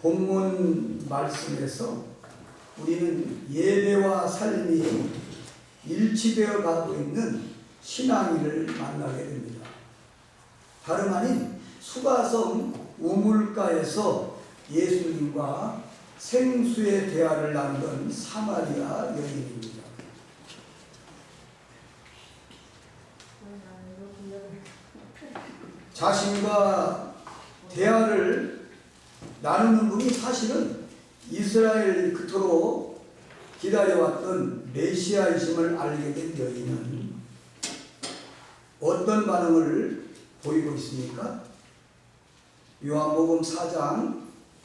본문 말씀에서 우리는 예배와 삶이 일치되어 가고 있는 신앙인을 만나게 됩니다. 다름 아닌 수가성 우물가에서 예수님과 생수의 대화를 나누던 사마리아 여인입니다. 자신과 대화를 나누는 분이 사실은 이스라엘 그토록 기다려왔던 메시아이심을 알게 된 여인은 어떤 반응을 보이고 있습니까? 요한복음 4장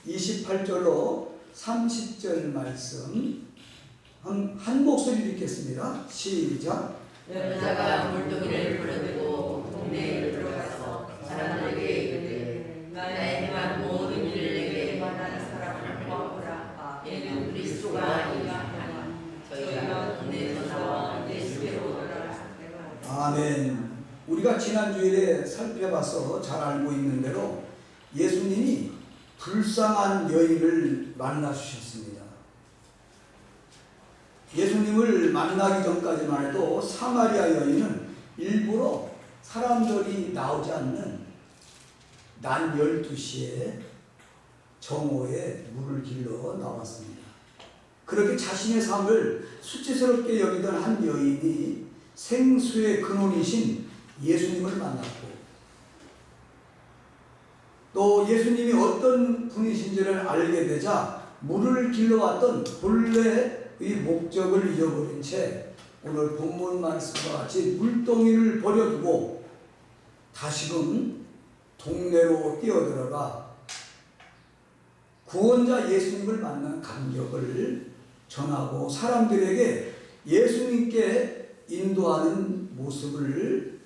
28절로 30절 말씀 한 목소리 읽겠습니다. 시작. 여자가 물동이를 불어들고 동네에 들어가서 사람들에게 이르되 나의 행한 모든 일을 내게 말하는 사람을 보아보라. 얘는 그리스도가 아니라 하니 저희가 동네에서 나와 예수께로 오더라. 아멘. 우리가 지난 주일에 살펴봐서 잘 알고 있는 대로 예수님이 불쌍한 여인을 만나 주셨습니다. 예수님을 만나기 전까지만 해도 사마리아 여인은 일부러 사람들이 나오지 않는 낮 12시에 정오에 물을 길러 나왔습니다. 그렇게 자신의 삶을 수치스럽게 여기던 한 여인이 생수의 근원이신 예수님을 만났고, 또 예수님이 어떤 분이신지를 알게 되자 물을 길러왔던 본래의 목적을 잊어버린 채 오늘 본문 말씀과 같이 물동이를 버려두고 다시금 동네로 뛰어들어가 구원자 예수님을 만난 감격을 전하고 사람들에게 예수님께 인도하는 모습을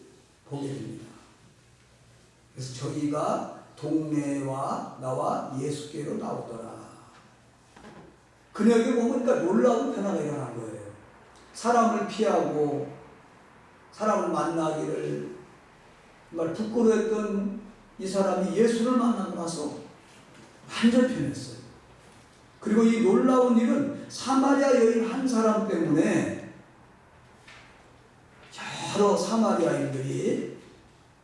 보게 됩니다. 그래서 저희가 동네와 나와 예수께로 나오더라. 그녀에게 보니까 놀라운 변화가 일어난 거예요. 사람을 피하고 사람을 만나기를 정말 부끄러웠던 이 사람이 예수를 만나고 나서 완전 변했어요. 그리고 이 놀라운 일은 사마리아 여인 한 사람 때문에 여러 사마리아인들이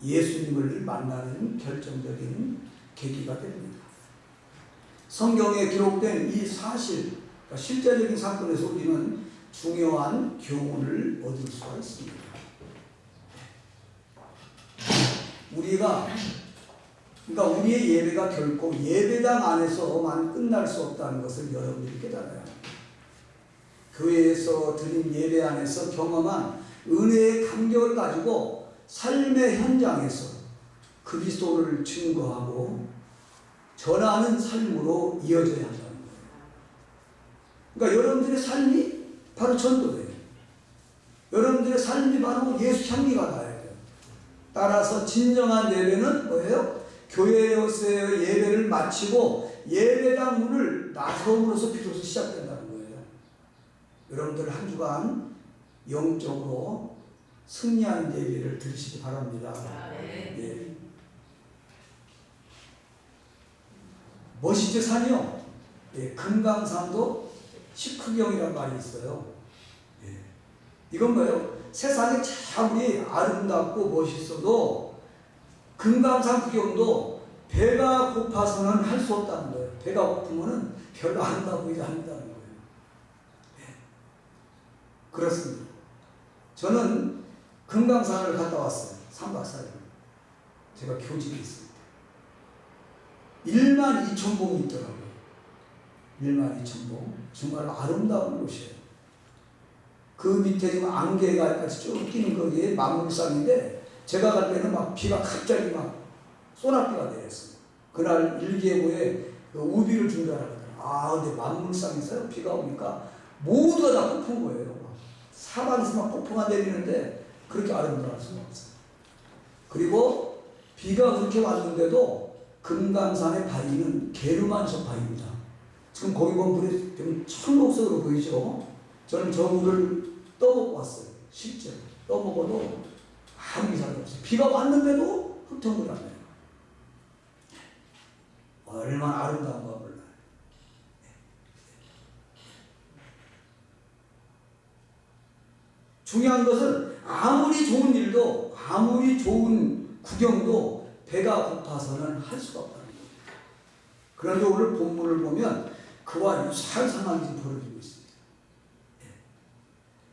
예수님을 만나는 결정적인 계기가 됩니다. 성경에 기록된 이 사실, 그러니까 실제적인 사건에서 우리는 중요한 교훈을 얻을 수가 있습니다. 그러니까 우리의 예배가 결코 예배당 안에서만 끝날 수 없다는 것을 여러분들이 깨달아야 합니다. 교회에서 드린 예배 안에서 경험한 은혜의 감격을 가지고 삶의 현장에서 그리스도를 증거하고 전하는 삶으로 이어져야 한다는 거예요. 그러니까 여러분들의 삶이 바로 전도돼요. 여러분들의 삶이 바로 예수 향기가 나야 돼요. 따라서 진정한 예배는 뭐예요? 교회에서의 예배를 마치고 예배당 문을 나섬으로써 비로소 시작된다는 거예요. 여러분들 한 주간 영적으로 승리하는 예배를 들으시기 바랍니다. 예. 멋있죠, 산이요? 예, 금강산도 식후경이라는 말이 있어요. 예. 이건 뭐예요? 세상에 아무리 아름답고 멋있어도 금강산 구경도 배가 고파서는 할 수 없다는 거예요. 배가 고프면 별로 아름다워 보이지 않는다는 거예요. 예. 그렇습니다. 저는 금강산을 갔다 왔어요. 3박 4일. 제가 교직이 있습니다. 12,000봉이 있더라고요. 12,000봉. 정말 아름다운 곳이에요. 그 밑에 지금 안개가 같이 쭉 끼는 거기에 만물상인데, 제가 갈 때는 막 비가 갑자기 막 소나비가 내렸어요. 그날 일기예보에 우비를 준비하라고 하더라고요. 근데 만물상에서 비가 오니까 모두가 다 폭풍 거예요. 사방에서 막 폭풍가 내리는데 그렇게 아름다울 수가 없어요. 그리고 비가 그렇게 왔는데도 금강산의 바위는 게르만석 바위입니다. 지금 거기 보면 물이 좀 청록색으로 보이죠? 저는 저 물을 떠먹고 왔어요. 실제로. 떠먹어도 아무 이상이 없어요. 비가 왔는데도 흙탕물이 안 나요. 얼마나 아름다운가 몰라요. 중요한 것은 아무리 좋은 일도 아무리 좋은 구경도 배가 고파서는 할 수가 없다는 거예요. 그런데 오늘 본문을 보면 그와 유사한 상황이 지금 벌어지고 있습니다.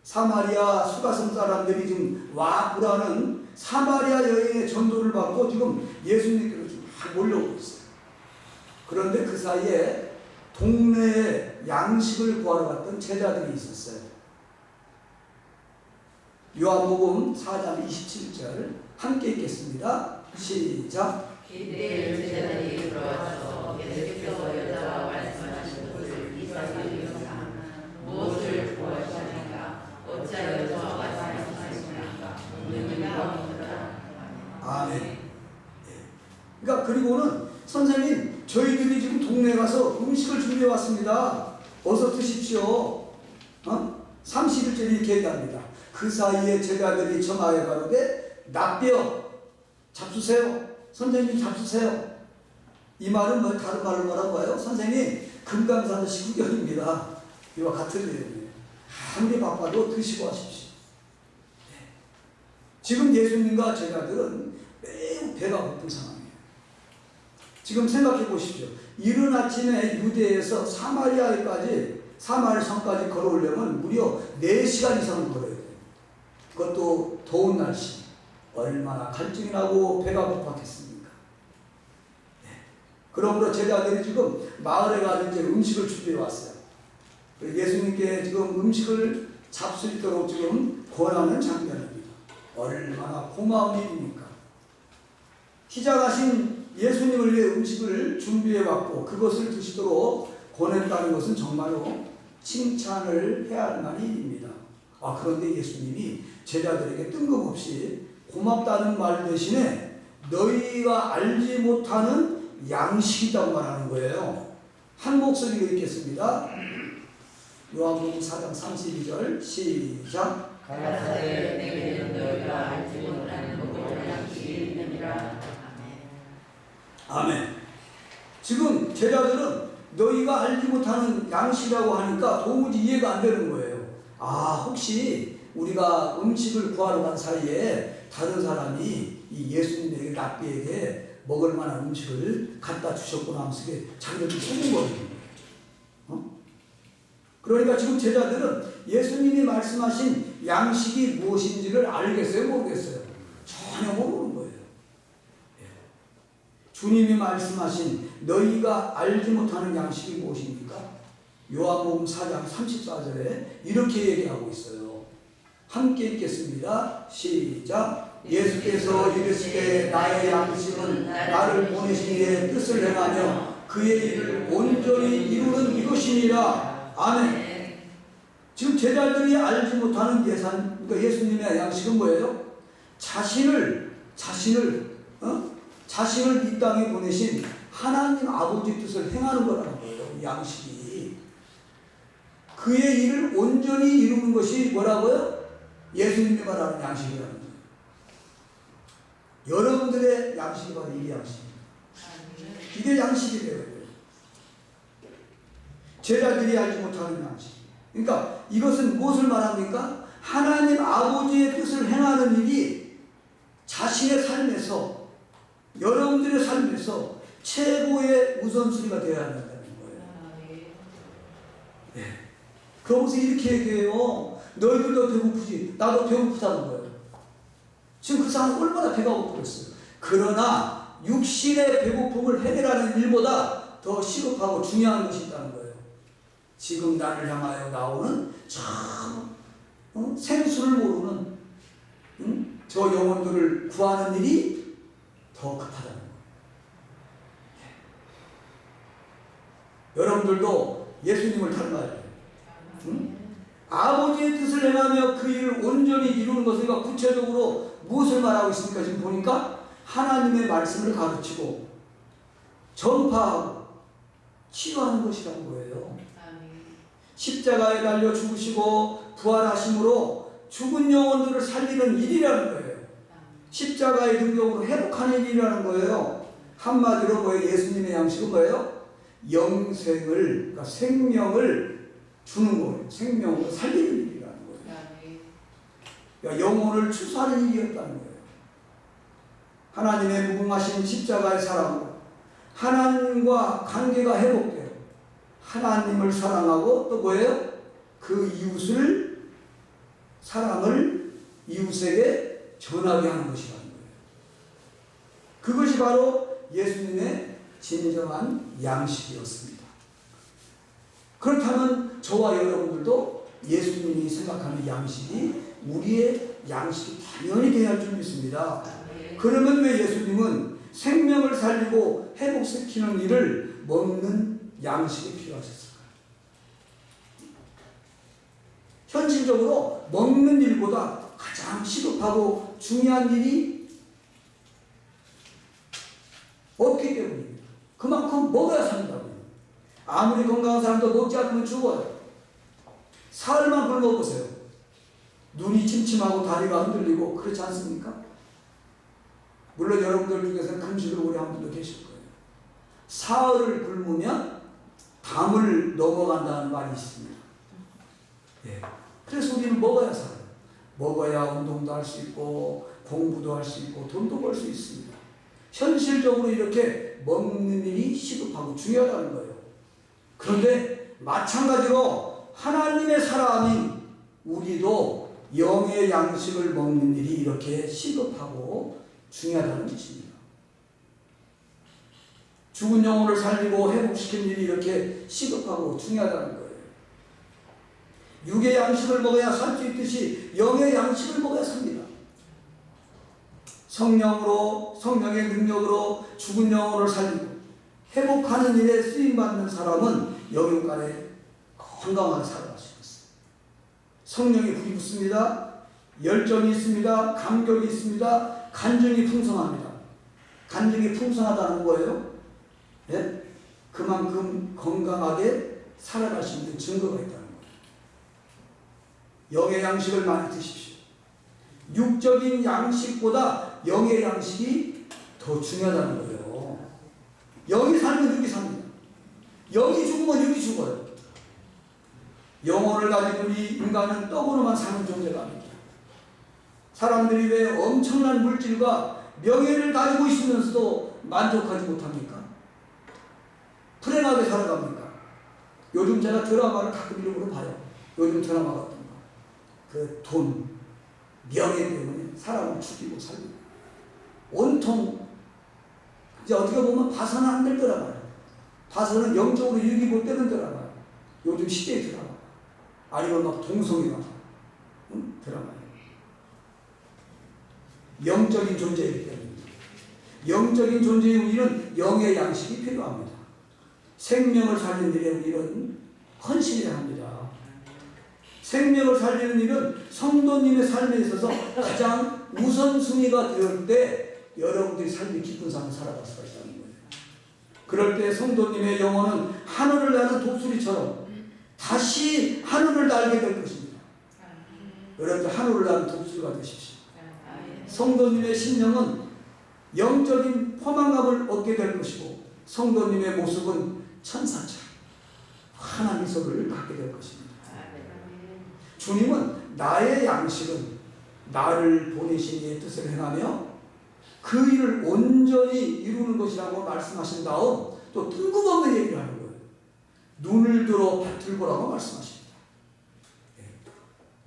사마리아 수가성 사람들이 지금 와꾸라는 사마리아 여인의 전도를 받고 지금 예수님께로 지금 몰려오고 있어요. 그런데 그 사이에 동네에 양식을 구하러 갔던 제자들이 있었어요. 요한복음 4장 27절 함께 읽겠습니다. 시작. 이때 제자들이 돌아와서 예수께서 여자와 말씀하신 것을 이스라엘 여자 무엇을 구하시나이까 어찌하여 저와 말씀하시나이까 묻느니가 없더라. 아멘. 그러니까 그리고는 선생님 저희들이 지금 동네에 가서 음식을 준비해 왔습니다. 어서 드십시오. 31절에 이렇게 얘기합니다. 그 사이에 제자들이 전하여 가로되 납비어 잡수세요. 선생님 잡수세요. 이 말은 뭐 다른 말로 뭐라고 해요? 선생님 금강산 식후경입니다. 이와 같은 내용이에요. 아무리 바빠도 드시고 하십시오. 지금 예수님과 제자들은 매우 배가 고픈 상황이에요. 지금 생각해 보십시오. 이른 아침에 유대에서 사마리아성까지 걸어오려면 무려 4시간 이상을 걸어야 돼요. 그것도 더운 날씨. 얼마나 갈증이 나고 배가 고팠겠습니까? 그러므로 제자들이 지금 마을에 가서 이제 음식을 준비해 왔어요. 예수님께 지금 음식을 잡수 있도록 지금 권하는 장면입니다. 얼마나 고마운 일입니까? 희장하신 예수님을 위해 음식을 준비해 왔고 그것을 드시도록 권했다는 것은 정말로 칭찬을 해야 할 만한 일입니다. 그런데 예수님이 제자들에게 뜬금없이 고맙다는 말 대신에 너희가 알지 못하는 양식이라고 말하는 거예요. 한 목소리로 읽겠습니다. 요한복음 4장 32절 시작. 가라사대 내게는 너희가 알지 못하는 고난 양식이 있느니라. 아멘. 지금 제자들은 너희가 알지 못하는 양식이라고 하니까 도무지 이해가 안 되는 거예요. 혹시 우리가 음식을 구하러 간 사이에 다른 사람이 이 예수님에게 랍비에게 먹을 만한 음식을 갖다 주셨구나 하면서 자기들이 속은 거예요. 그러니까 지금 제자들은 예수님이 말씀하신 양식이 무엇인지를 알겠어요? 모르겠어요? 전혀 모르는 거예요. 주님이 말씀하신 너희가 알지 못하는 양식이 무엇입니까? 요한복음 4장 34절에 이렇게 얘기하고 있어요. 함께 읽겠습니다. 시작. 예수께서 이르시되 나의 양식은 나를 보내신 이의 뜻을 행하며 그의 일을 온전히 이루는 이것이니라. 아멘. 지금 제자들이 알지 못하는 그러니까 예수님의 양식은 뭐예요? 자신을 이 땅에 보내신 하나님 아버지 뜻을 행하는 거라는 거예요. 이 양식이. 그의 일을 온전히 이루는 것이 뭐라고요? 예수님이 말하는 양식이라는 거예요. 여러분들의 양식이 바로 이 양식입니다. 이게 양식이 되어야 돼요. 제자들이 알지 못하는 양식. 그러니까 이것은 무엇을 말합니까? 하나님 아버지의 뜻을 행하는 일이 자신의 삶에서 여러분들의 삶에서 최고의 우선순위가 되어야 한다는 거예요. 네. 그러면서 이렇게 얘기해요. 너희들도 배고프지 나도 배고프다는 거예요. 지금 그 사람은 얼마나 배가 고프겠어요. 그러나 육신의 배고픔을 해결하는 일보다 더 시급하고 중요한 것이 있다는 거예요. 지금 나를 향하여 나오는 참 생수를 모르는 저 영혼들을 구하는 일이 더 급하다는 거예요. 여러분들도 예수님을 닮아야 돼요. 아버지의 뜻을 행하며 그 일을 온전히 이루는 것을 구체적으로 무엇을 말하고 있습니까? 지금 보니까 하나님의 말씀을 가르치고 전파하고 치유하는 것이라는 거예요. 십자가에 달려 죽으시고 부활하심으로 죽은 영혼들을 살리는 일이라는 거예요. 십자가의 능력으로 회복하는 일이라는 거예요. 한마디로 뭐예요? 예수님의 양식은 뭐예요? 영생을, 그러니까 생명을 주는 거예요. 생명을 살리는 일이라는 거예요. 그러니까 영혼을 추수하는 일이었다는 거예요. 하나님의 무궁하신 십자가의 사랑으로 하나님과 관계가 회복돼요. 하나님을 사랑하고 또 뭐예요? 그 이웃을 사랑을 이웃에게 전하게 하는 것이라는 거예요. 그것이 바로 예수님의 진정한 양식이었습니다. 그렇다면 저와 여러분들도 예수님이 생각하는 양식이 우리의 양식이 당연히 되어야 할 줄 믿습니다. 그러면 왜 예수님은 생명을 살리고 회복시키는 일을 먹는 양식이 필요하셨을까요? 현실적으로 먹는 일보다 가장 시급하고 중요한 일이 없기 때문입니다. 그만큼 먹어야 산다고요. 아무리 건강한 사람도 먹지 않으면 죽어요. 사흘만 굶어보세요. 눈이 침침하고 다리가 흔들리고 그렇지 않습니까? 물론 여러분들 중에서는 금식을 오래 한 분도 계실 거예요. 사흘을 굶으면 담을 넘어간다는 말이 있습니다. 예. 그래서 우리는 먹어야 살아요. 먹어야 운동도 할 수 있고 공부도 할 수 있고 돈도 벌 수 있습니다. 현실적으로 이렇게 먹는 일이 시급하고 중요하다는 거예요. 그런데 마찬가지로 하나님의 사람인 우리도 영의 양식을 먹는 일이 이렇게 시급하고 중요하다는 뜻입니다. 죽은 영혼을 살리고 회복시키는 일이 이렇게 시급하고 중요하다는 거예요. 육의 양식을 먹어야 살 수 있듯이 영의 양식을 먹어야 삽니다. 성령으로, 성령의 능력으로 죽은 영혼을 살리고 회복하는 일에 쓰임받는 사람은 영육간에 건강하게 살아갈 수 있습니다. 성령이 불이 붙습니다. 열정이 있습니다. 감격이 있습니다. 간증이 풍성합니다. 간증이 풍성하다는 거예요. 네? 그만큼 건강하게 살아갈 수 있는 증거가 있다는 거예요. 영의 양식을 많이 드십시오. 육적인 양식보다 영의 양식이 더 중요하다는 거예요. 영이 살면 육이 삽니다. 영이 죽으면 육이 죽어요. 영혼을 가진 우리 인간은 떡으로만 사는 존재가 아닙니다. 사람들이 왜 엄청난 물질과 명예를 가지고 있으면서도 만족하지 못합니까? 불행하게 살아갑니까? 요즘 제가 드라마를 가끔 이름으로 봐요. 요즘 드라마 같은 거. 그 돈, 명예 때문에 사람을 죽이고 살리고. 온통, 이제 어떻게 보면 봐서는 안 될 드라마예요. 봐서는 영적으로 유익이 못 되는 드라마예요. 요즘 시대의 드라마. 아니면 막 동성애가 드라마예요. 영적인 존재이기 때문입니다. 영적인 존재의 우리는 영의 양식이 필요합니다. 생명을 살리는 일에 우리는 헌신해야 합니다. 생명을 살리는 일은 성도님의 삶에 있어서 가장 우선순위가 되을 때 여러분들이 삶이 기쁜 삶을 살아갈 수가 있다는 거예요. 그럴 때 성도님의 영혼은 하늘을 나는 독수리처럼 다시 하늘을 날게 될 것입니다. 여러분들 하늘을 나는 독수리가 되십시오. 성도님의 심령은 영적인 포만감을 얻게 될 것이고 성도님의 모습은 천사처럼 환한 미소를 갖게 될 것입니다. 주님은 나의 양식은 나를 보내신 이의 뜻을 행하며 그 일을 온전히 이루는 것이라고 말씀하신 다음 또 뜬금없는 얘기를 하는 거예요. 눈을 들어 밭을 보라고 말씀하십니다.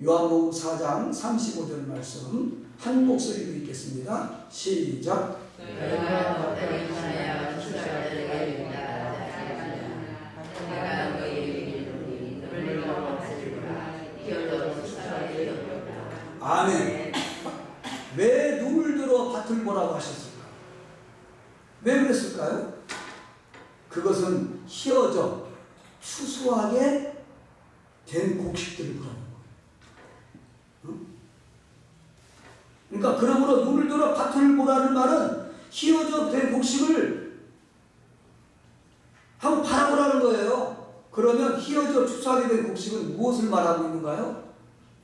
요한복음 4장 35절 말씀 한 목소리로 읽겠습니다. 시작. 아멘. 왜 눈을 들어 밭을 보라고 하셨을까? 왜 그랬을까요? 그것은 희어져 추수하게 된 곡식들을 그러는 거예요. 그러니까 그러므로 눈을 들어 밭을 보라는 말은 희어져 된 곡식을 한번 바라보라는 거예요. 그러면 희어져 추수하게 된 곡식은 무엇을 말하고 있는가요?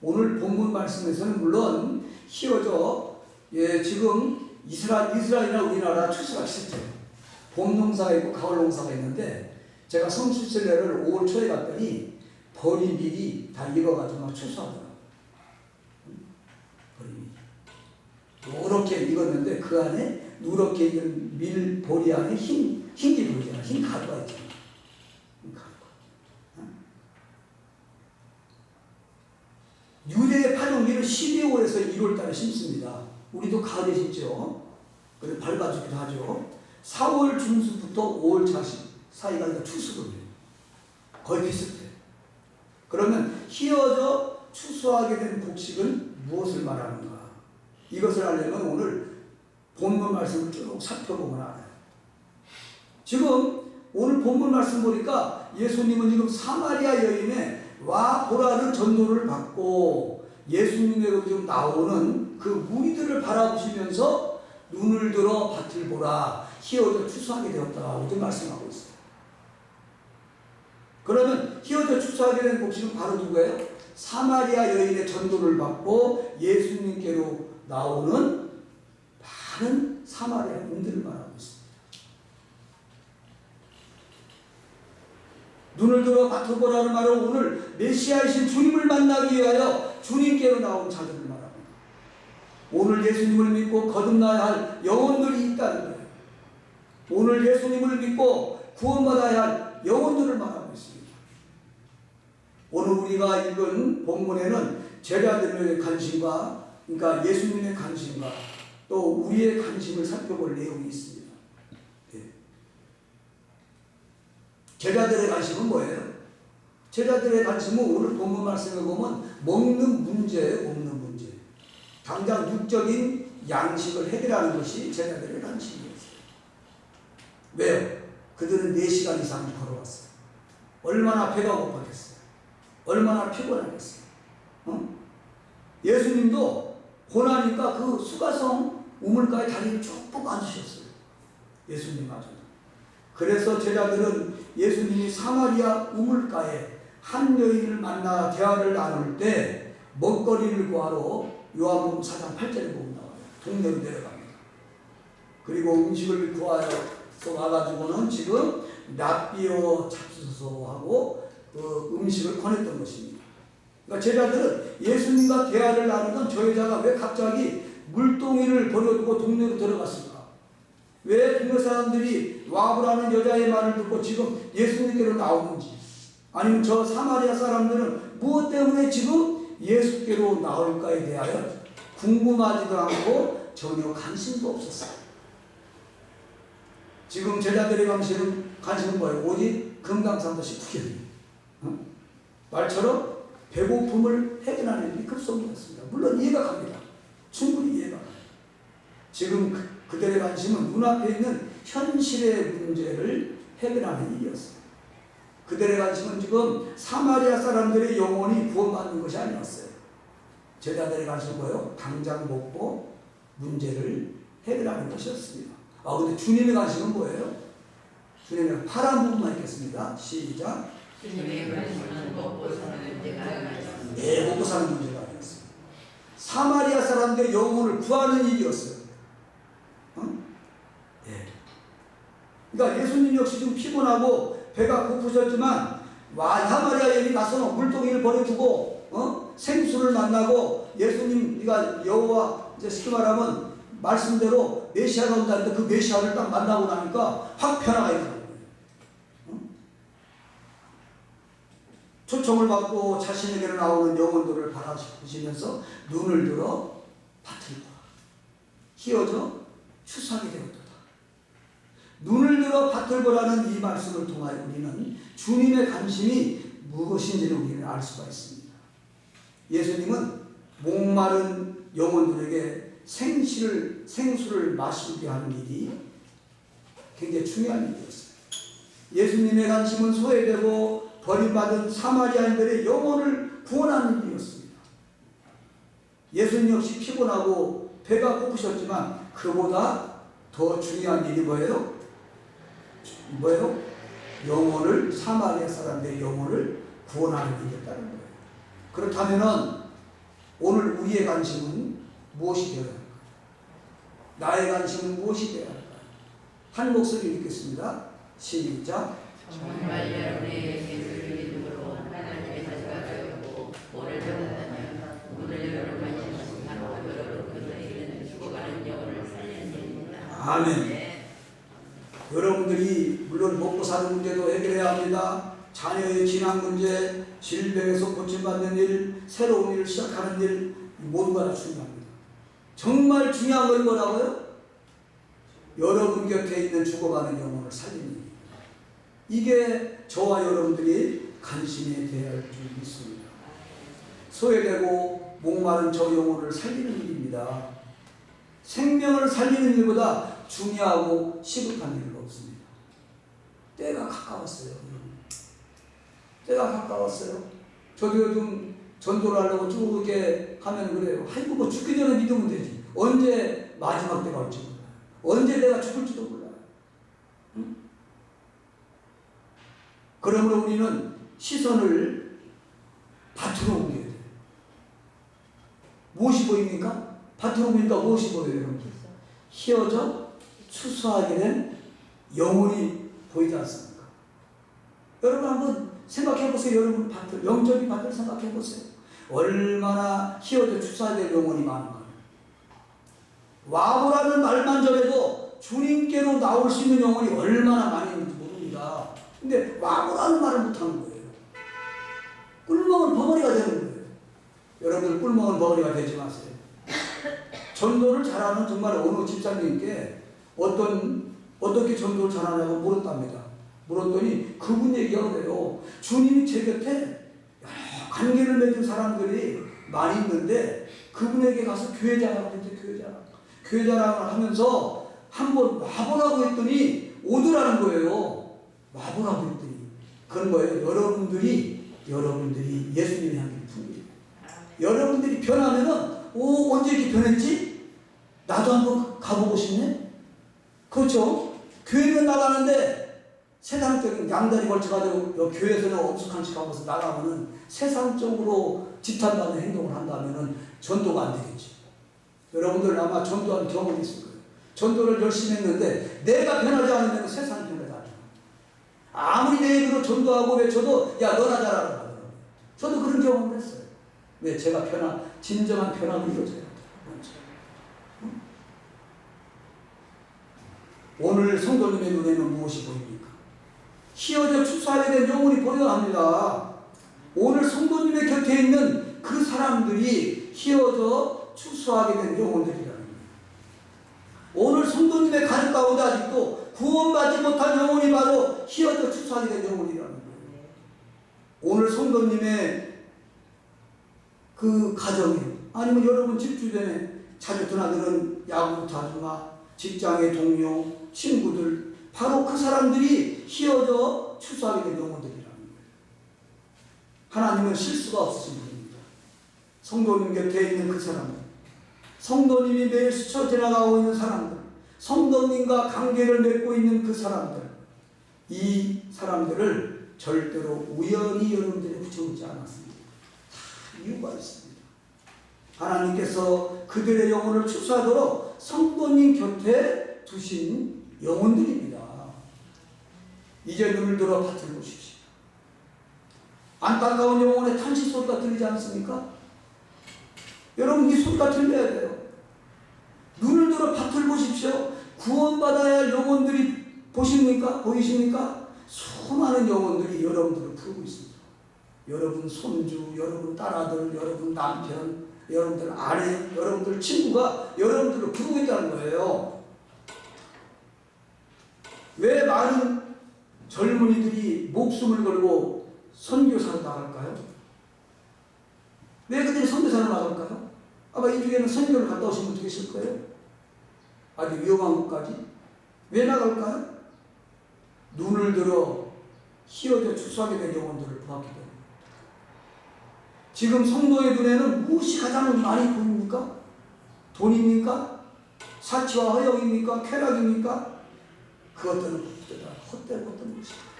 오늘 본문 말씀에서는 물론 희어져 지금 이스라엘이나 우리나라 추수가 시작해요. 봄 농사가 있고 가을 농사가 있는데 제가 성수순례를 5월 초에 갔더니 벌이 미리 다 익어가지고 막 추수하더라고요. 누렇게 익었는데 그 안에 누렇게 익은 밀보리 안에 흰게 보이잖아. 흰 가루가 있잖아. 흰 가루가. 유대의 파종기를 12월에서 1월달에 심습니다. 우리도 가을에 심죠. 그래서 밟아주기도 하죠. 4월 중순부터 5월 사이가 추수거든요. 거의 비슷해요. 그러면 휘어져 추수하게 된 곡식은 무엇을 말하는가? 이것을 알려면 오늘 본문 말씀을 쭉 살펴보면 알아요. 지금 오늘 본문 말씀 보니까 예수님은 지금 사마리아 여인의 와 보라는 전도를 받고 예수님에게 좀 나오는 그 무리들을 바라보시면서 눈을 들어 밭을 보라 휘어져 추수하게 되었다고 이렇게 말씀하고 있어요. 그러면 휘어져 추수하게 된 곡식은 바로 누구예요? 사마리아 여인의 전도를 받고 예수님께로 나오는 많은 사마리아인들을 말하고 있습니다. 눈을 들어 밭을 보라는 말은 오늘 메시아이신 주님을 만나기 위하여 주님께로 나온 자들을 말합니다. 오늘 예수님을 믿고 거듭나야 할 영혼들이 있다는 거예요. 오늘 예수님을 믿고 구원받아야 할 영혼들을 말하고 있습니다. 오늘 우리가 읽은 본문에는 제자들의 관심과 그러니까 예수님의 관심과 또 우리의 관심을 살펴볼 내용이 있습니다. 제자들의 관심은 뭐예요? 제자들의 관심은 오늘 본문 말씀에 보면 먹는 문제예요. 먹는 문제. 당장 육적인 양식을 해결하는 것이 제자들의 관심이었어요. 왜요? 그들은 4시간 이상 걸어왔어요. 얼마나 배가 고팠겠어요. 얼마나 피곤하겠어요. 예수님도 고나니까 그 수가성 우물가에 다리를 쭉 뻗어 앉으셨어요. 예수님마저도. 그래서 제자들은 예수님이 사마리아 우물가에 한 여인을 만나 대화를 나눌 때 먹거리를 구하러 요한복음 4장 8절에 보면 나와요. 동네로 내려갑니다. 그리고 음식을 구하여서 와가지고는 지금 납비어 잡수소하고 그 음식을 권했던 것입니다. 그러니까 제자들은 예수님과 대화를 나누던 저 여자가 왜 갑자기 물동이를 버려두고 동네로 들어갔을까? 왜 동네 사람들이 와보라는 여자의 말을 듣고 지금 예수님께로 나오는지, 아니면 저 사마리아 사람들은 무엇 때문에 지금 예수께로 나올까에 대하여 궁금하지도 않고 전혀 관심도 없었어요. 지금 제자들의 관심은 뭐예요? 오직 금강산도시 구경이에요. 말처럼 배고픔을 해결하는 일이 급속이었습니다. 물론 이해가 갑니다. 충분히 이해가 가요. 지금 그들의 관심은 눈앞에 있는 현실의 문제를 해결하는 일이었습니다. 그들의 관심은 지금 사마리아 사람들의 영혼이 구원받는 것이 아니었어요. 제자들의 관심은 뭐예요? 당장 먹고 문제를 해결하는 것이었습니다. 근데 주님의 관심은 뭐예요? 주님의 파란 부분만 읽겠습니다. 시작. 주님의 관심은 먹고 사는 문제가 아니었습니다. 네, 먹고 사는 문제가 아니었어요. 사마리아 사람들의 영혼을 구하는 일이었어요. 네. 그러니까 예수님 역시 좀 피곤하고 배가 고프셨지만 사마리아 여인이 가서 물동이를 버려두고 생수를 만나고 예수님이가 여호와 이제 쉽게 말하면 말씀대로 메시아가 온다는데 그 메시아를 딱 만나고 나니까 확 변화가 있더라고요. 초청을 받고 자신에게로 나오는 영혼들을 바라보시면서 눈을 들어 밭을 보라. 휘어져 추수하게 되었도다. 눈을 들어 밭을 보라는 이 말씀을 통하여 우리는 주님의 관심이 무엇인지를 우리는 알 수가 있습니다. 예수님은 목마른 영혼들에게 생수를 마시게 하는 일이 굉장히 중요한 일이었어요. 예수님의 관심은 소외되고 버림받은 사마리아인들의 영혼을 구원하는 일이었습니다. 예수님 역시 피곤하고 배가 고프셨지만 그보다 더 중요한 일이 뭐예요? 영혼을, 사마리아 사람들의 영혼을 구원하는 일이었다는 거예요. 그렇다면 오늘 우리의 관심은 무엇이 되어야 할까요? 나의 관심은 무엇이 되어야 할까요? 한 목소리 읽겠습니다. 시작. 정말 여러분의 예수를 믿음으로 하나님의 자녀가 되었고 오늘 여러분 관심은 바로 여러분 그들에게는 죽어가는 아멘. 네. 여러분들이 물론 먹고 사는 문제도 해결해야 합니다. 자녀의 진학 문제, 질병에서 고침받는 일, 새로운 일을 시작하는 일, 모두가 다 중요합니다. 정말 중요한 건 뭐라고요? 여러분 곁에 있는 죽어가는 영혼을 살리는 일. 이게 저와 여러분들이 관심이 되어야 할 줄 믿습니다. 소외되고 목마른 저 영혼을 살리는 일입니다. 생명을 살리는 일보다 중요하고 시급한 일은 없습니다. 때가 가까웠어요. 때가 가까웠어요. 저도 요즘 전도를 하려고 쭉 이렇게 하면 그래요. 아이고 뭐 죽기 전에 믿으면 되지. 언제 마지막 때가 올지 몰라요. 언제 내가 죽을지도 몰라요. 응? 그러므로 우리는 시선을 밭으로 옮겨야 돼요. 무엇이 보입니까? 밭으로 보니까 무엇이 보여요, 여러분들? 휘어져 추수하게 된 영혼이 보이지 않습니까? 여러분 한번 생각해 보세요. 여러분 밭을, 영적인 밭을 생각해 보세요. 얼마나 휘어져 추수하게 된 영혼이 많은가. 와보라는 말만 전해도 주님께로 나올 수 있는 영혼이 얼마나 많이 있는지 모릅니다. 근데 와보라는 말을 못하는 거예요. 꿀먹은 벙어리가 되는 거예요. 여러분들 꿀먹은 벙어리가 되지 마세요. 전도를 잘하는 정말 어느 집사님께 어떻게 전도를 잘하냐고 물었답니다. 물었더니 그분 얘기가 그래요. 주님이 제 곁에 관계를 맺은 사람들이 많이 있는데 그분에게 가서 교회 자랑을 했는데 교회 자랑을 하면서 한번 와보라고 했더니 오더라는 거예요. 와보라고 했더니 그건 뭐예요? 여러분들이 예수님의 향기를 품습니다. 여러분들이 변하면은 언제 이렇게 변했지? 나도 한번 가보고 싶네? 그렇죠? 교회는 나가는데 세상적인 양다리 걸쳐가지고 교회에서는 엄숙한 척 하면서 나가면은 세상적으로 지탄받는 행동을 한다면은 전도가 안 되겠지. 여러분들 아마 전도한 경험이 있을 거예요. 전도를 열심히 했는데 내가 변하지 않으면 세상이 변하지 않아요. 아무리 내 입으로 전도하고 외쳐도 야 너나 잘하라 하더라고요. 저도 그런 경험을 했어요. 왜? 제가 진정한 변화를 이루어져야 돼요. 오늘 성도님의 눈에는 무엇이 보입니까? 휘어져 추수하게 된 영혼이 보여야 합니다. 오늘 성도님의 곁에 있는 그 사람들이 휘어져 추수하게 된 영혼들이라는 거예요. 오늘 성도님의 가족 가운데 아직도 구원받지 못한 영혼이 바로 휘어져 추수하게 된 영혼이라는 거예요. 오늘 성도님의 그 가정에 아니면 여러분 집 주변에 자주 드나드는 야구부터 아줌마, 직장의 동료, 친구들 바로 그 사람들이 휘어져 추수하게 된 영혼들이라는 거예요. 하나님은 실수가 없으신 분입니다. 성도님 곁에 있는 그 사람들, 성도님이 매일 스쳐 지나가고 있는 사람들, 성도님과 관계를 맺고 있는 그 사람들, 이 사람들을 절대로 우연히 여러분들이 붙여놓지 않았습니다. 다 이유가 있습니다. 하나님께서 그들의 영혼을 추수하도록 성도님 곁에 두신 영혼들입니다. 이제 눈을 들어 밭을 보십시오. 안타까운 영혼의 탄식 소리가 들리지 않습니까? 여러분 이 소리가 들려야 돼요. 눈을 들어 밭을 보십시오. 구원받아야 할 영혼들이 보십니까? 보이십니까? 수많은 영혼들이 여러분들을 부르고 있습니다. 여러분 손주, 여러분 딸아들, 여러분 남편, 여러분들 아내, 여러분들 친구가 여러분들을 부르고 있다는 거예요. 왜 많은 젊은이들이 목숨을 걸고 선교사로 나갈까요? 왜 그들이 선교사로 나갈까요? 아마 이 중에는 선교를 갔다 오신 분도 계실 거예요. 아주 위험한 곳까지. 왜 나갈까요? 눈을 들어 휘어져 추수하게 된 영혼들을 보았기 때문에. 지금 성도의 눈에는 무엇이 가장 많이 보입니까? 돈입니까? 사치와 허영입니까? 쾌락입니까? 그것들은 헛되고 헛된 것입니다.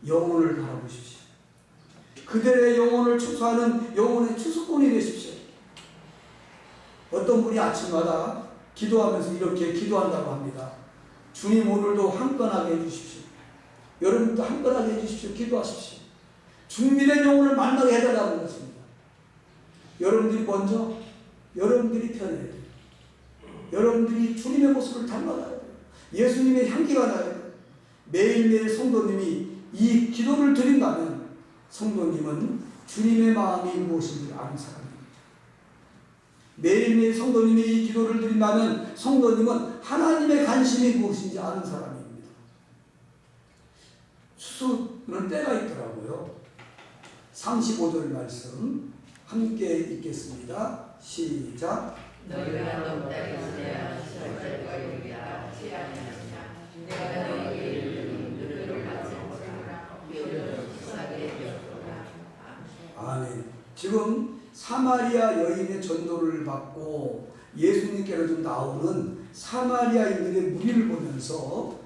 영혼을 바라보십시오. 그들의 영혼을 추수하는 영혼의 추수꾼이 되십시오. 어떤 분이 아침마다 기도하면서 이렇게 기도한다고 합니다. 주님 오늘도 한건하게 해주십시오. 여러분도 한건하게 해주십시오. 기도하십시오. 준비된 영혼을 만나게 해달라는 것입니다. 여러분들이 먼저 여러분들이 편해야 돼요. 여러분들이 주님의 모습을 닮아가야 돼요. 예수님의 향기가 나야 돼요. 매일매일 성도님이 이 기도를 드린다면 성도님은 주님의 마음이 무엇인지 아는 사람입니다. 매일매일 성도님이 이 기도를 드린다면 성도님은 하나님의 관심이 무엇인지 아는 사람입니다. 추수는 때가 있더라고요. 35절 말씀 함께 읽겠습니다. 시작. 너희가 넘다리 지내야 절절과 이르리라 하지 아니하느냐. 내가 너희에게 이르는 그들을 받지 못하라. 비오는 수사게 되었도다. 아멘. 지금 사마리아 여인의 전도를 받고 예수님께로 좀 나오는 사마리아인들의 무리를 보면서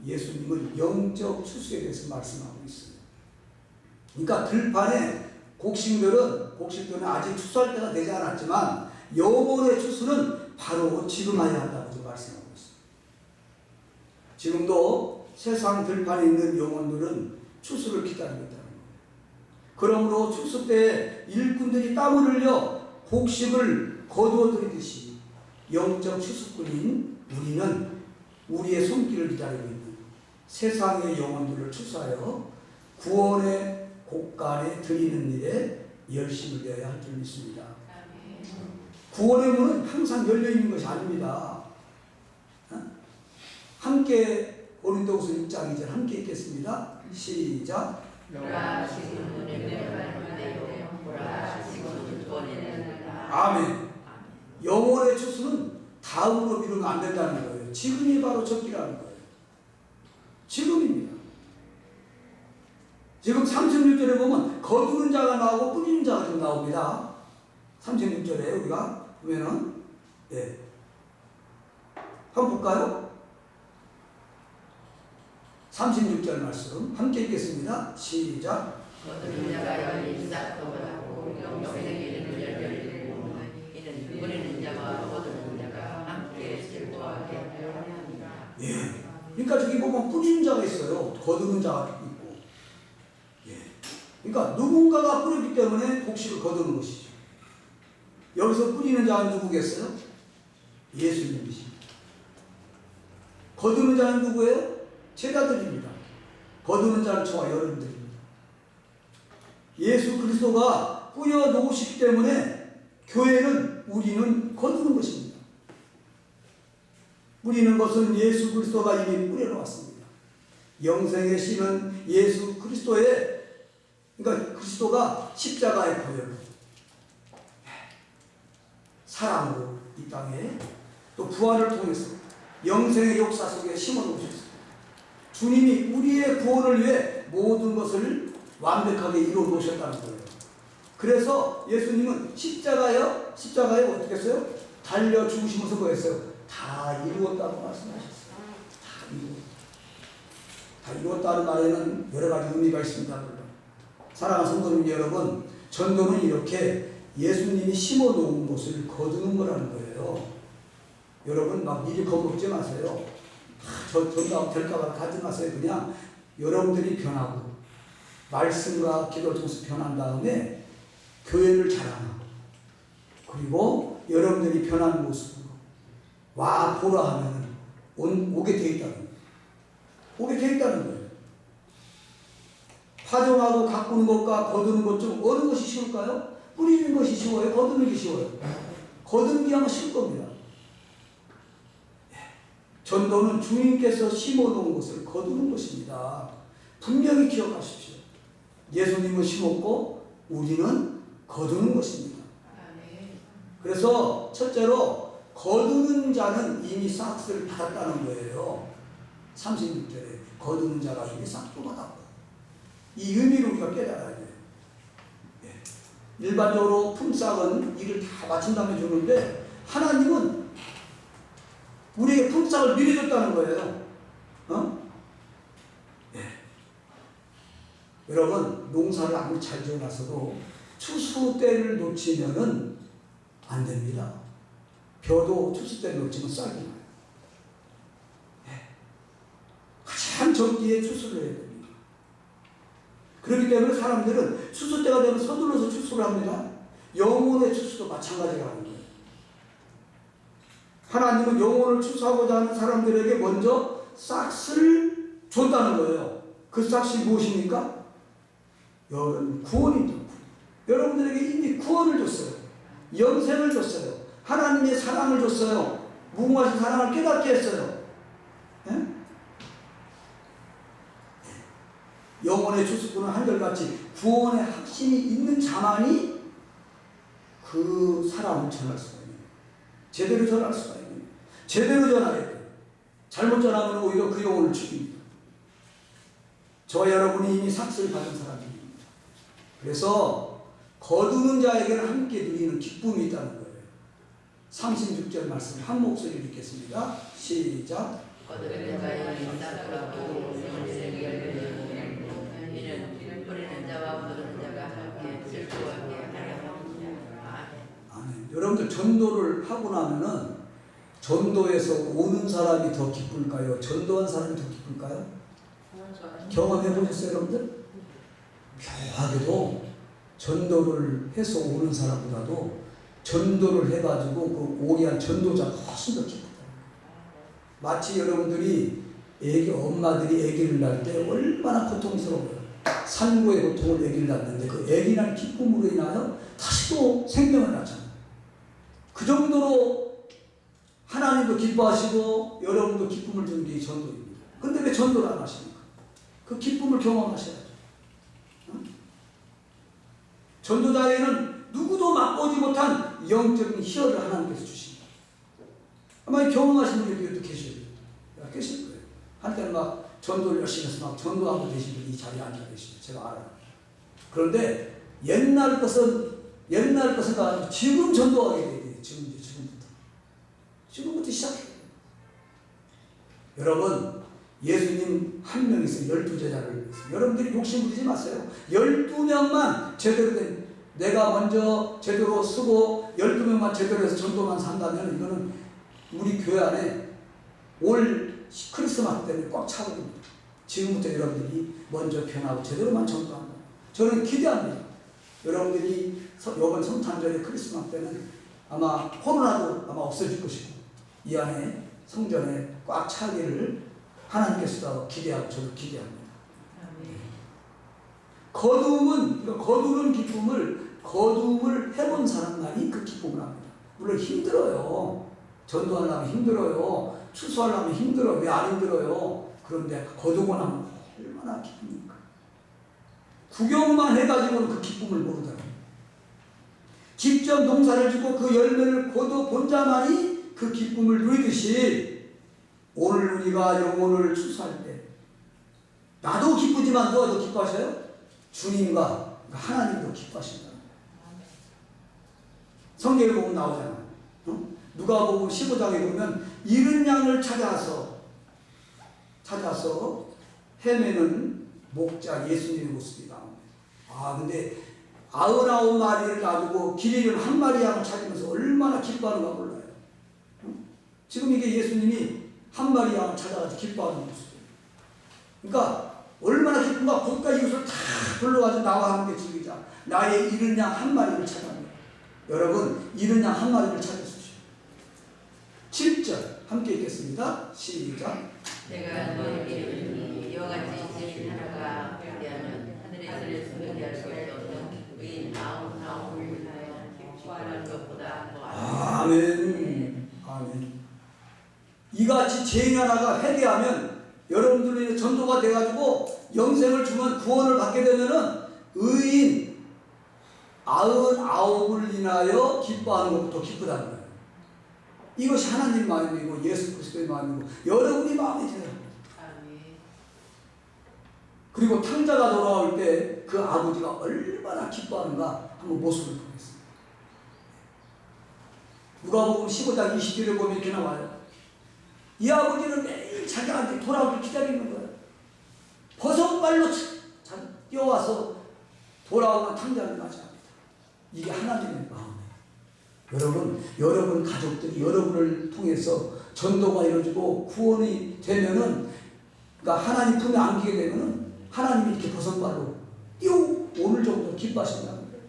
예수님은 영적 추수에 대해서 말씀하고 있어요. 그러니까 들판에 곡식들은 아직 추수할 때가 되지 않았지만 영혼의 추수는 바로 지금 해야 한다고 말씀하고 있어요. 지금도 세상 들판에 있는 영혼들은 추수를 기다리고 있다는 거예요. 그러므로 추수 때 일꾼들이 땀을 흘려 곡식을 거두어들이듯이 영적 추수꾼인 우리는 우리의 손길을 기다리고 있는 세상의 영혼들을 추수하여 구원의 곳간에 드리는 일에 열심을 되어야 할 줄 믿습니다. 구원의 문은 항상 열려있는 것이 아닙니다. 함께 고린도후서 6장 2절 함께 읽겠습니다. 시작. 아멘. 영혼의 추수는 다음으로 미루면 안 된다는 거예요. 지금이 바로 적기라는 거예요. 지금입니다. 지금 36절에 보면 거두는 자가 나오고 뿌리는 자가 좀 나옵니다. 36절에 우리가 보면은 한번 볼까요? 36절 말씀 함께 읽겠습니다. 시작. 거두는 자가 열린 싹도 받고 영생의 이름을 열리고 이는 뿌리는 자와 거두는 자가 함께 즐거워하게 하려 함이라. 예. 그러니까 저기 보면 뿌리는 자가 있어요. 거두는 자가 있고. 예. 그러니까 누군가가 뿌렸기 때문에 곡식을 거두는 것이죠. 여기서 뿌리는 자는 누구겠어요? 예수님이십니다. 거두는 자는 누구예요? 제자들입니다. 거두는 자는 저와 여러분들입니다. 예수 그리스도가 뿌려 놓으시기 때문에 교회는 우리는 거두는 것입니다. 뿌리는 것은 예수 그리스도가 이미 뿌려놓았습니다. 영생의 씨는 예수 그리스도의, 그러니까 그리스도가 십자가의 보혈로 사랑으로 이 땅에 또 부활을 통해서 영생의 역사 속에 심어놓으셨습니다. 주님이 우리의 구원을 위해 모든 것을 완벽하게 이루어 놓으셨다는 거예요. 그래서 예수님은 십자가에 어떻게 했어요? 달려 죽으시면서 뭐 했어요? 다 이루었다고 말씀하셨어요. 다 이루었다는 말에는 여러 가지 의미가 있습니다. 사랑하는 성도님 여러분, 전도는 이렇게 예수님이 심어놓은 것을 거두는 거라는 거예요. 여러분 막 미리 겁먹지 마세요. 저 전도하면 될까봐 가지 마세요. 그냥 여러분들이 변하고 말씀과 기도를 통해서 변한 다음에 교회를 자랑하고 그리고 여러분들이 변한 모습으로 와 보라 하면 오게 돼 있다는 거예요. 오게 돼 있다는 거예요. 파종하고 가꾸는 것과 거두는 것 중 어느 것이 쉬울까요? 뿌리는 것이 쉬워요? 거두는 게 쉬워요? 거두는 게 아마 쉬울 겁니다. 전도는 주님께서 심어놓은 것을 거두는 것입니다. 분명히 기억하십시오. 예수님은 심었고 우리는 거두는 것입니다. 그래서 첫째로 거두는 자는 이미 싹을 받았다는 거예요. 36절에 거두는 자가 이미 싹도 받았고 이 의미를 우리가 깨달아야 돼요. 일반적으로 품삯은 일을 다 마친 다음에 주는데 하나님은 우리에게 품삯을 미리 줬다는 거예요. 여러분 농사를 아무리 잘 지어놨어도 추수 때를 놓치면은 안 됩니다. 벼도 추수 때를 놓치면 싹이 나요. 가장 적기에 추수를 해야 됩니다. 그렇기 때문에 사람들은 추수 때가 되면 서둘러서 추수를 합니다. 영혼의 추수도 마찬가지가 하는 거예요. 하나님은 영혼을 추수하고자 하는 사람들에게 먼저 싹을 줬다는 거예요. 그 싹이 무엇입니까? 여러분 구원입니다. 여러분들에게 이미 구원을 줬어요. 영생을 줬어요. 하나님의 사랑을 줬어요. 무궁하신 사랑을 깨닫게 했어요. 예? 영혼의 추수꾼은 한결같이 구원의 확신이 있는 자만이 그 사랑을 전할 수가 있는 거예요. 제대로 전할 수가 있는 거예요. 제대로 전해야 돼요. 잘못 전하면 오히려 그 영혼을 죽입니다. 저와 여러분이 이미 삭스를 받은 사람입니다. 그래서 거두는 자에게는 함께 누리는 기쁨이 있다는 거예요. 36절 말씀 한 목소리로 읽겠습니다. 시작. 거두는 자에게는 싹으로 이는 뿌리는 자와 거두는 자가 함께 슬퍼하게 하려 함이라. 아멘. 여러분들 전도를 하고 나면은 전도에서 오는 사람이 더 기쁠까요? 전도한 사람이 더 기쁠까요? 경험해 보셨어요, 여러분들? 묘하게도 전도를 해서 오는 사람보다도 전도를 해가지고 그 오게 한 전도자가 훨씬 더 기쁘다. 마치 여러분들이 엄마들이 아기를 낳을 때 얼마나 고통스러워요. 산모의 고통을 아기를 낳는데 그 아기 낳은 기쁨으로 인하여 다시 또 생명을 낳잖아요. 그 정도로 하나님도 기뻐하시고 여러분도 기쁨을 주는 게 전도입니다. 근데 왜 전도를 안 하십니까? 그 기쁨을 경험하셔야죠. 응? 전도자에게는 누구도 맛보지 못한 영적인 희열을 하나님께서 주십니다. 아마 경험하신 분들도 계실 거예요. 한때는 막 전도를 열심히 해서 막 전도하고 계신 분이 이 자리에 앉아 계시죠. 제가 알아요. 그런데 옛날 것은 아니고 지금 전도하게 돼요. 지금부터 시작해요. 여러분, 예수님 한 명이서 12제자를 했어요. 여러분들이 욕심 부리지 마세요. 12명만 제대로 된, 내가 먼저 제대로 쓰고 12명만 제대로 해서 전도만 산다면 이거는 우리 교회 안에 올 크리스마스 때문에 꽉 차거든요. 지금부터 여러분들이 먼저 변하고 제대로만 전도한다. 저는 기대합니다. 여러분들이 이번 성탄절에 크리스마스 때는 아마 코로나도 아마 없어질 것이고 이 안에 성전에 꽉 차기를 하나님께서 기대하고 저도 기대합니다. 거두는 기쁨을 거두음을 해본 사람만이 그 기쁨을 합니다. 물론 힘들어요. 전도하려면 힘들어요. 추수하려면 힘들어요. 왜 안 힘들어요? 그런데 거두고 나면 얼마나 기쁩니까? 구경만 해가지고는 그 기쁨을 모르더라고요. 직접 농사를 짓고 그 열매를 거둬 본 자만이 그 기쁨을 누리듯이 오늘 우리가 영혼을 추수할 때 나도 기쁘지만 누가 더 기뻐하셔요? 주님과 하나님도 기뻐하신다. 성경에 보면 나오잖아. 누가복음 15장에 보면 잃은 양을 찾아서 헤매는 목자 예수님의 모습이 나옵니다. 근데 99마리를 놔두고 길 잃은 한 마리 양을 찾으면서 얼마나 기뻐하는가 몰라요. 지금 이게 예수님이 한 마리 양을 찾아가지고 기뻐하는 모습이에요. 그러니까 얼마나 기쁜가. 거기까지 이것을 다 불러가지고 나와 함께 즐기자. 나의 잃은 양 한 마리를 찾아갑니다. 여러분, 잃은 양 한 마리를 찾으십시오. 7절 함께 읽겠습니다. 시작. 내가 너에게 이르니 이와 같이 진실 하나가 되하면 하늘에서 소개할 수 없는 의인 아홉을 위하여 기뻐하는 것보다 더하다. 아멘. 이같이 죄인 하나가 회개하면 여러분들이 전도가 돼가지고 영생을 주면 구원을 받게 되면은 의인 99을 인하여 기뻐하는 것부터 기쁘다는 거예요. 이것이 하나님 마음이고 예수 그리스도의 마음이고 여러분이 마음이 돼요. 그리고 탕자가 돌아올 때 그 아버지가 얼마나 기뻐하는가 한번 모습을 보겠습니다. 누가복음 15장 20절에 보면 이렇게 나와요. 이 아버지는 매일 자기한테 돌아오길 기다리는 거예요. 버선발로 뛰어와서 돌아오는 탕자를 맞이합니다. 이게 하나님의 마음이에요. 여러분 가족들이 여러분을 통해서 전도가 이루어지고 구원이 되면은, 그러니까 하나님 품에 안기게 되면은 하나님이 이렇게 버선발로 뛰어오늘 정도로 기뻐하신다는 거예요.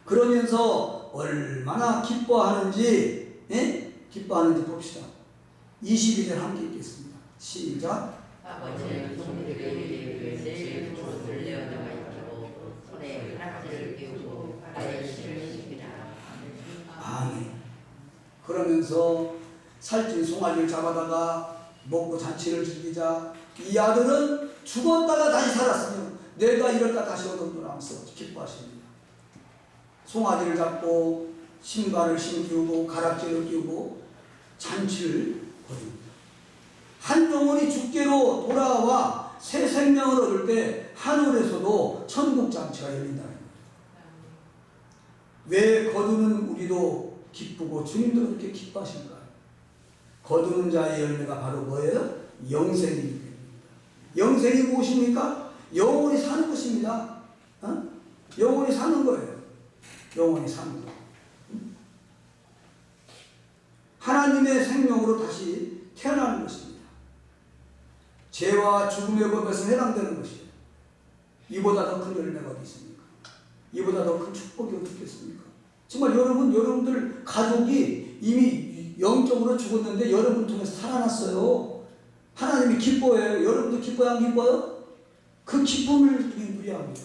그러면서 얼마나 기뻐하는지, 기뻐하는지 봅시다. 22절 함께 읽겠습니다. 시작. 아버지는 종들에게 이르기를 내일 옷을 내어다가 입히고 손에 가락지를 끼우고 발에 신을 신기라. 아멘. 그러면서 살찐 송아지를 잡아다가 먹고 잔치를 즐기자. 이 아들은 죽었다가 다시 살았으며 내가 이럴까 다시 얻었노라 하면서 기뻐하십니다. 송아지를 잡고 신발을 신기우고 가락지를 끼우고 잔치를 벌입니다. 한 영혼이 죽게로 돌아와 새 생명을 얻을 때 하늘에서도 천국 잔치가 열린다는 거예요. 왜 거두는 우리도 기쁘고 주님도 그렇게 기뻐하실까요? 거두는 자의 열매가 바로 뭐예요? 영생입니다. 영생이 무엇입니까? 영원히 사는 것입니다. 영원히 사는 거예요. 영원히 사는 거. 하나님의 생명으로 다시 태어나는 것입니다. 죄와 죽음의 법에서 해당되는 것이에요. 이보다 더 큰 열매가 어디 있습니까? 이보다 더 큰 축복이 어디 있겠습니까? 정말 여러분들 가족이 이미 영적으로 죽었는데 여러분 통해서 살아났어요. 하나님이 기뻐해요. 여러분도 기뻐요? 안 기뻐요? 그 기쁨을 누려합니다.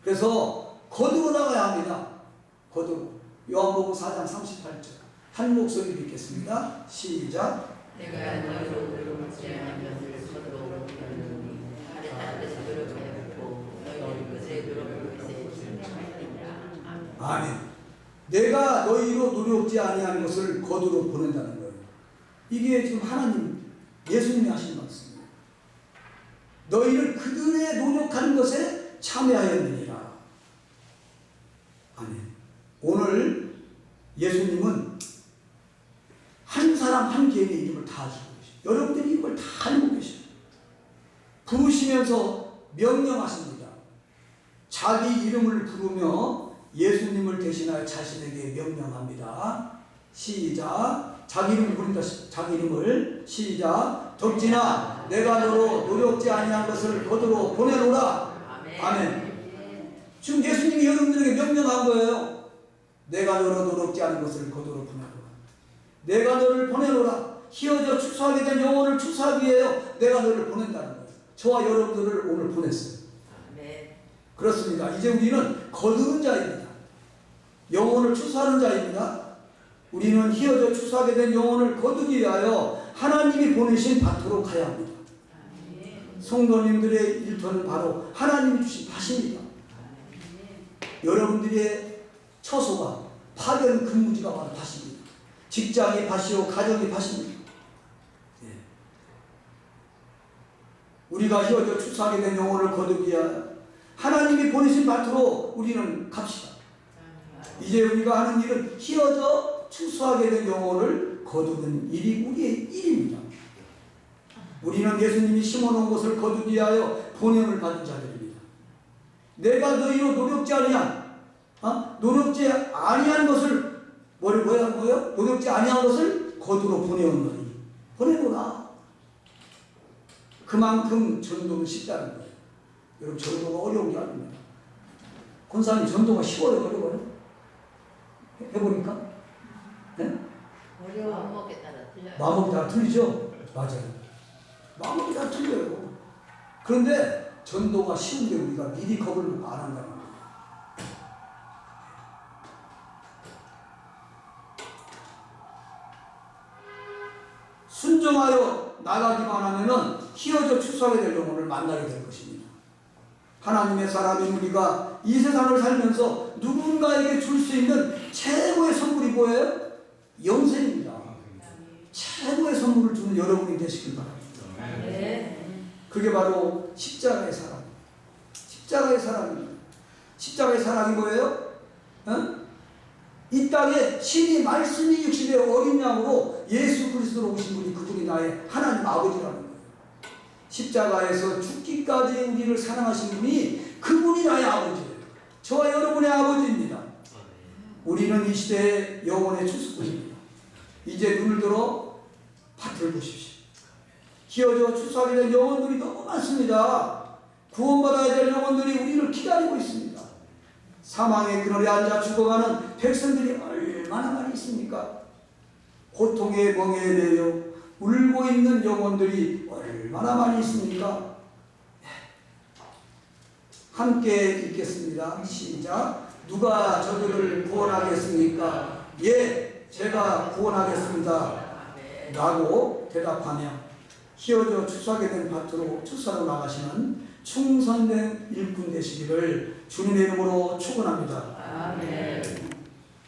그래서 거두어 나가야 합니다. 거두어. 요한복음 4장 38절 한 목소리로 읽겠습니다. 시작. 내가 너희로 묻지 않은 것을 서로 배우니 아랫땅에서 노력하였고 너희는 그새 노력을 위해 승리하리라. 아멘. 내가 너희로 노력지 아니한 것을 거두러 보낸다는 거예요. 이게 지금 하나님, 예수님이 하신 말씀이에요. 너희를 그들의 노력하는 것에 참여하였느니라. 아멘. 오늘 예수님은 한 사람 한 개인의 이름을 다 주고 계십니다. 여러분들이 이걸 다 알고 계십니다. 부르시면서 명령하십니다. 자기 이름을 부르며 예수님을 대신하여 자신에게 명령합니다. 시작. 자기 이름을 부른다. 자기 이름을 시작. 덕진아 내가 너로 노력지 아니한 것을 거두러 보내노라. 아멘. 지금 예수님이 여러분들에게 명령한 거예요. 내가 너로 노력지 않은 것을 거두러 보내노라. 내가 너를 보내노라. 희어져 추수하게 된 영혼을 추수하기 위하여 내가 너를 보낸다는 거예요. 저와 여러분들을 오늘 보냈어요. 그렇습니다. 이제 우리는 거두는 자입니다. 영혼을 추수하는 자입니다. 우리는 희어져 추수하게 된 영혼을 거두기 위하여 하나님이 보내신 밭으로 가야 합니다. 성도님들의 일터는 바로 하나님이 주신 밭입니다. 여러분들의 처소가 파견 근무지가 바로 밭입니다. 직장이 밭이요 가정이 밭입니다. 우리가 희어져 추수하게 된 영혼을 거두기 위하여 하나님이 보내신 밭으로 우리는 갑시다. 이제 우리가 하는 일은 희어져 추수하게 된 영혼을 거두는 일이 우리의 일입니다. 우리는 예수님이 심어놓은 것을 거두기 위하여 본연을 받은 자들입니다. 내가 너희로 노력지 아니한 노력지 아니한 것을 뭐예요? 노력지 아니한 것을 거두러 보내었노니 보내노라. 그만큼 전도는 쉽다는 거예요. 여러분 전도가 어려운 게 아닙니다. 권사님 전도가 쉬워요? 어려워요? 해보니까? 네? 마음먹기에 따라 틀려요. 마음먹기 다 틀리죠? 맞아요. 마음먹기 다 틀려요. 그런데 전도가 쉬운데 우리가 미리 겁을 먹고 안 한다는 거예요. 순종하여 나가기만 하면은 희어져 추수하게 될 영혼을 만나게 될 것입니다. 하나님의 사람인 우리가 이 세상을 살면서 누군가에게 줄 수 있는 최고의 선물이 뭐예요? 영생입니다. 최고의 선물을 주는 여러분이 되시길 바랍니다. 그게 바로 십자가의 사랑. 십자가의 사랑입니다. 십자가의 사랑이 뭐예요? 이 땅에 신이 말씀이 육신의 어린 양으로 예수 그리스도로 오신 분이 그분이 나의 하나님 아버지라는 거예요. 십자가에서 죽기까지 우리를 사랑하신 분이 그분이 나의 아버지예요. 저와 여러분의 아버지입니다. 우리는 이 시대의 영혼의 추수꾼입니다. 이제 눈을 들어 밭을 보십시오. 희어져 추수하게 된 영혼들이 너무 많습니다. 구원받아야 될 영혼들이 우리를 기다리고 있습니다. 사망의 그늘에 앉아 죽어가는 백성들이 얼마나 많이 있습니까? 고통의 멍에 매여 울고 있는 영혼들이 얼마나 많이 있습니까? 함께 읽겠습니다. 시작. 누가 저들을 구원하겠습니까? 예, 제가 구원하겠습니다. 라고 대답하며 휘어져 추수하게 된 밭으로 추수하러 나가시는 충성된 일꾼 되시기를 주님의 이름으로 축원합니다. 아멘.